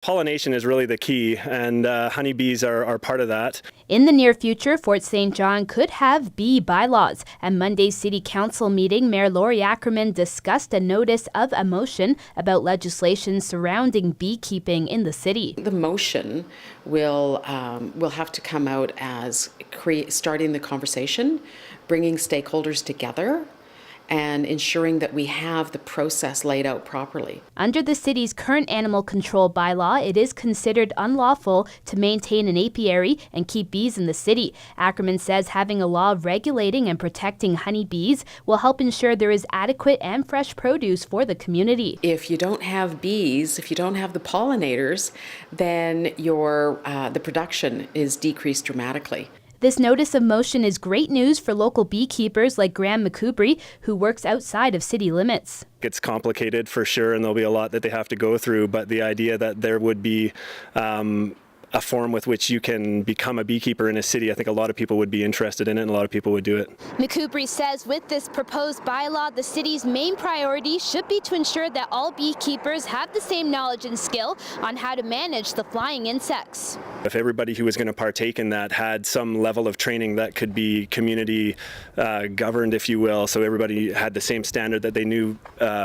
Pollination is really the key, and honeybees are part of that. In the near future, Fort St. John could have bee bylaws. At Monday's City Council meeting, Mayor Lori Ackerman discussed a notice of a motion about legislation surrounding beekeeping in the city. The motion will have to come out as starting the conversation, bringing stakeholders together, and ensuring that we have the process laid out properly. Under the city's current animal control bylaw, it is considered unlawful to maintain an apiary and keep bees in the city. Ackerman says having a law regulating and protecting honeybees will help ensure there is adequate and fresh produce for the community. If you don't have bees, if you don't have the pollinators, then the production is decreased dramatically. This notice of motion is great news for local beekeepers like Graham McCoubry, who works outside of city limits. It's complicated for sure, and there'll be a lot that they have to go through, but the idea that there would be a form with which you can become a beekeeper in a city, I think a lot of people would be interested in it, and a lot of people would do it. McCoubry says with this proposed bylaw, the city's main priority should be to ensure that all beekeepers have the same knowledge and skill on how to manage the flying insects. If everybody who was going to partake in that had some level of training that could be community governed, if you will, so everybody had the same standard that they knew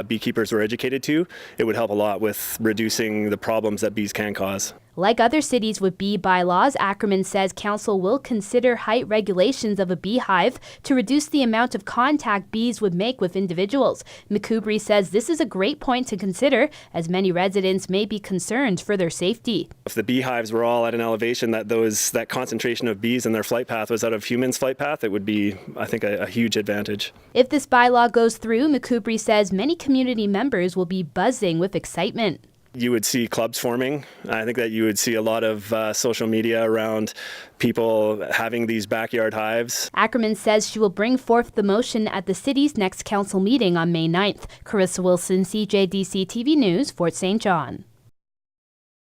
beekeepers were educated to, it would help a lot with reducing the problems that bees can cause. Like other cities with bee bylaws, Ackerman says council will consider height regulations of a beehive to reduce the amount of contact bees would make with individuals. McCoubry says this is a great point to consider, as many residents may be concerned for their safety. If the beehives were all at an elevation that concentration of bees in their flight path was out of humans' flight path, it would be, I think, a huge advantage. If this bylaw goes through, McCoubry says many community members will be buzzing with excitement. You would see clubs forming. I think that you would see a lot of social media around people having these backyard hives. Ackerman says she will bring forth the motion at the city's next council meeting on May 9th. Kerrisa Wilson, CJDC-TV News, Fort St. John.